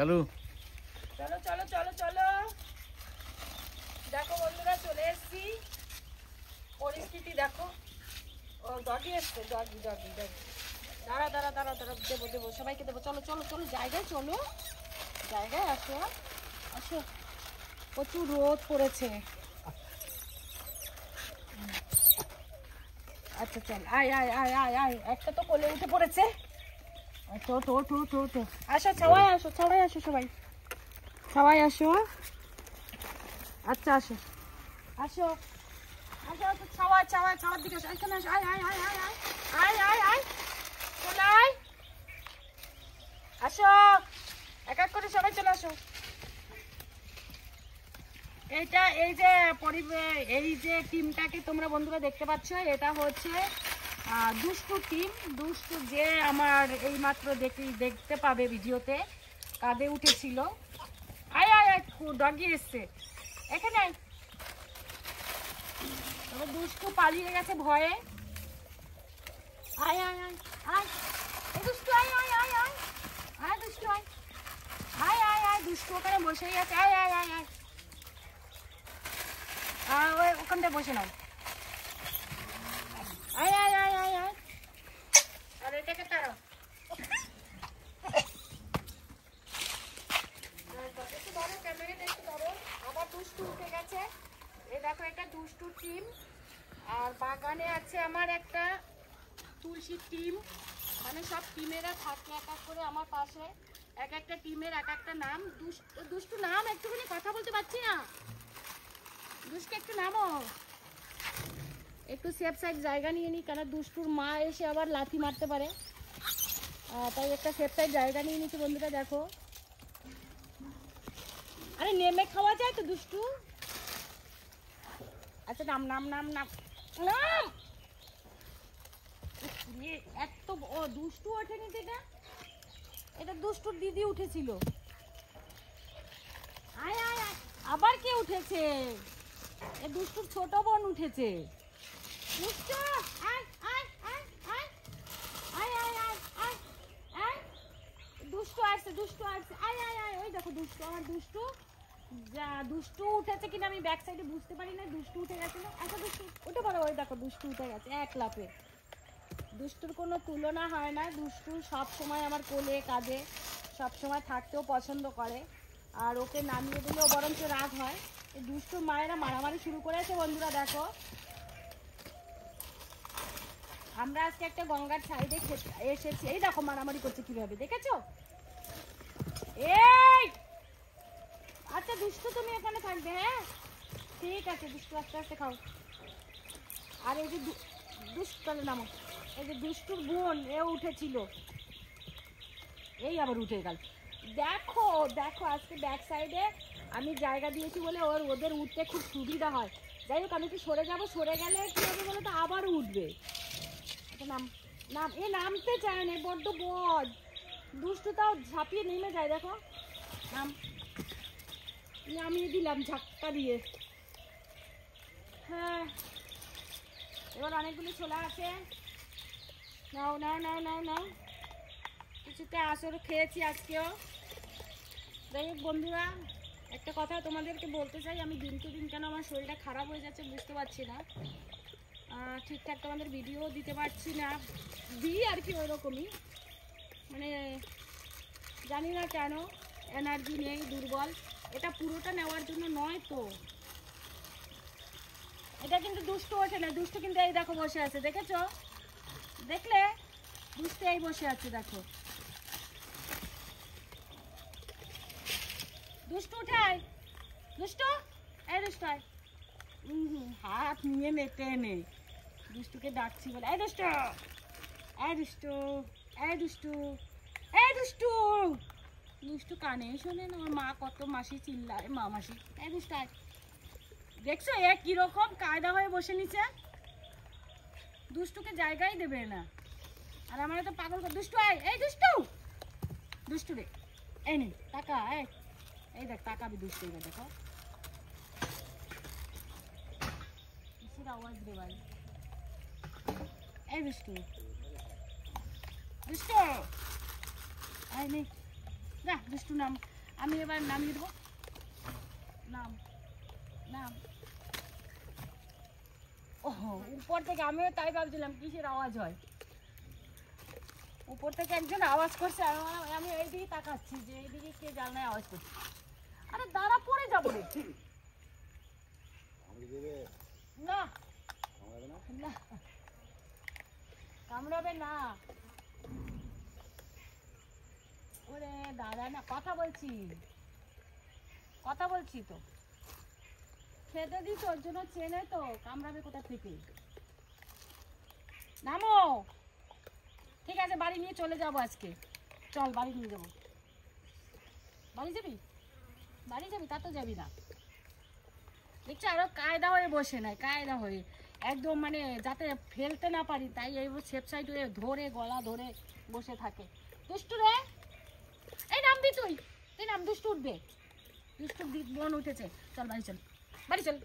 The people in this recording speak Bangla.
চলো চলো চলো চলো চলো। দেখো বন্ধুরা চলে এসেছি, পরিস্থিতি দেখো। ও ডগি এসছে, ডগি ডগি ডগি। দাঁড়া দাঁড়া দাঁড়া দাঁড়া, দেবো দেবো, সবাইকে দেবো। চলো চলো চলো, জায়গায় চলো, জায়গায় আসো আসো। প্রচুর রোদ পড়েছে। আচ্ছা চল, আয় আয় আয় আয় আয়। একটা তো কোলে উঠে পড়েছে। তো তো তো তো তো আসো, সবাই আসো, সবাই আসো, সবাই সবাই আসো। আচ্ছা আসো আসো আসো আসো, সবাই সবাই সবার দিকে আসো। এখানে আসো, আয় আয় আয় আয় আয় আয় আয় আয়, চলে আয়, আসো, এক এক করে সবাই চলে আসো। এইটা এই যে এই যে টিমটাকে তোমরা বন্ধুরা দেখতে পাচ্ছ, এটা হচ্ছে দুষ্টু টিম। দুষ্টু যে আমার এই মাত্র দেখতে পাবে ভিডিওতে, কাঁধে উঠেছিল। আয় আয় আয়, ডগি এসছে, এখানে আয়। তবে দুষ্টু পালিয়ে গেছে ভয়ে। আয় আয় আয় আয়, এই দুষ্টু আয় আয় আয় আয় আয়, দুষ্টু আয় আয় আয় আয়। দুষ্টু ওখানে বসেই আছে, আয় আয় আয় আয়, ওই ওখানটায় বসে নাও। আয় আয় আয় আয় আয়, আর এটাকে তাড়াও। একটু ধরো, ক্যামেরাটা একটু ধরো। আবার দুষ্টু উঠে গেছে। এই দেখো, এটা দুষ্টু টিম। আর বাগানে আছে আমার একটা তুলসী টিম। মানে সব টিমেরা থাকে এক এক করে আমার পাশে। এক একটা টিমের এক একটা নাম। দুষ্টু নাম, একটুখানি কথা বলতে পারছি না। দুষ্টু একটু নামো, একটু সেফ সাইড জায়গা নিয়ে নি, কারণ দুষ্টুর মা এসে আবার লাথি মারতে পারে। তাই একটা সেফ সাইড জায়গা নিয়ে নিচ্ছি বন্ধুরা। দেখো, আরে নেমে খাওয়া যায় তো দুষ্টু। আচ্ছা নাম নাম নাম নাম নাম। এত দুষ্টু ওঠেনি, এটা এটা দুষ্টুর দিদি উঠেছিল। আয় আয় আয়, আবার কে উঠেছে? এ দুষ্টুর ছোট বোন উঠেছে। দুষ্টু আয় আয় আয় আয় আয় আয় আয় আয় আয়, দুষ্টু আসছে, দুষ্টু আসছে, আয় আয় আয়। ওই দেখো দুষ্টু, আমার দুষ্টু। যা দুষ্টু উঠেছে কিনা আমি ব্যাক সাইডে বুঝতে পারি না। দুষ্টু উঠে গেছিল। আচ্ছা দুষ্টু উঠে পড়ো। ওই দেখো দুষ্টু উঠে গেছে এক লাফে। দুষ্টুর কোনো তুলনা হয় না। দুষ্টু সব সময় আমার কোলে কাঁধে সব সময় থাকতেও পছন্দ করে। আর ওকে নামিয়ে দিলেও বরঞ্চ রাগ হয়। এই দুষ্টুর মায়েরা মারামারি শুরু করেছে বন্ধুরা। দেখো, আমরা আজকে একটা গঙ্গার সাইডে এসেছি। এই দেখো মারামারি করছে কিভাবে, দেখেছো? এই আচ্ছা দুষ্টু, তুমি এখানে থাকবে, হ্যাঁ ঠিক আছে। দুষ্টু আস্তে আস্তে খাও। আর এই যে দুষ্টু, তাহলে নামো। এই যে দুষ্টুর বোন, এ উঠেছিল, এই আবার উঠে গেল। দেখো দেখো, আজকে ব্যাক সাইডে আমি জায়গা দিয়েছি বলে ওদের উঠতে খুব সুবিধা হয়। যাই হোক, আমি একটু সরে যাবো। সরে গেলে কি হবে বলো তো, আবার উঠবে। নাম নাম, এ নামতে চায় না, বড্ড বদ। দুষ্টু তাও ঝাঁপিয়ে নেমে যায়। দেখো, নাম, নামিয়ে দিলাম ঝাক্কা দিয়ে। হ্যাঁ, এবার অনেকগুলো ছোলা আছে, নাও নাও নাও নাও নাও। কিছুতে আসর খেয়েছি আজকেও। যাই হোক বন্ধুরা, একটা কথা তোমাদেরকে বলতে চাই। আমি দিনকে দিন কেন আমার শরীরটা খারাপ হয়ে যাচ্ছে বুঝতে পারছি না। ঠিকঠাক তোমাদের ভিডিও দিতে পারছি না, দিই আর কি ওইরকমই। মানে জানি না কেন, এনার্জি নেই, দুর্বল। এটা পুরোটা নেওয়ার জন্য নয় তো। এটা কিন্তু দুষ্টু ওঠে না। দুষ্টু কিন্তু এই দেখো বসে আছে, দেখেছো? দেখলে দুষ্টু এই বসে আছে, দেখো। দুষ্টু উঠাই, দুষ্টু এই দুষ্টু আয়। হাত নিয়ে মেটে নে। দুষ্টুকে ডাকছি বলে, এই দুষ্টু, এই দুষ্টু, এই দুষ্টু, এই দুষ্টু। দুষ্টু কানে শোনে না, ওর মা কত মাসি চিল্লায়, মা মাসি। এই দুষ্টু আয়। দেখছো এ কিরকম কায়দা হয়ে বসে নিচে? দুষ্টুকে জায়গাই দেবে না। আর আমার তো পাগল করে। দুষ্টু আয়, এই দুষ্টু, দুষ্টু রে, এই নে টাকা। এই দেখ তাকাবি দুষ্টু, এবার দেখো কিসের আওয়াজ রে ভাই। এই দুষ্টু, দুষ্টু আয় নে, যা দুষ্টু নাম, আমি এবার নামিয়ে দেবো। নাম নাম। ওহো, উপর থেকে আমিও তাই ভাবছিলাম কিসের আওয়াজ হয়। উপর থেকে একজন আওয়াজ করছে, আমি এইদিকে তাকাচ্ছি যে এইদিকে কে জানলায় আওয়াজ করছে। আরে দাঁড়া, পড়ে যাবো রে। না না, কামড়াবে না। ওরে দাঁড়া না, কথা বলছি তো। খেতে দিই তোর জন্য, চেনে তো, কামড়াবে কোথা থেকে। নামো। ঠিক আছে, বাড়ি নিয়ে চলে যাবো আজকে। চল বাড়ি নিয়ে যাবো। বাড়ি যাবি? বাড়ি যাবি? তা তো যাবি না। দেখছি আরো কায়দা হয়ে বসে নাই, কায়দা হয়ে একদম, মানে যাতে ফেলতে না পারি তাই এই সেফ সাইড হয়ে ধরে, গলা ধরে বসে থাকে। দুষ্টু রে, এই নামবি তুই, নাম, দুষ্টু উঠবে। দুষ্টু বোন উঠেছে। চল বাড়ি চল, বাড়ি চল।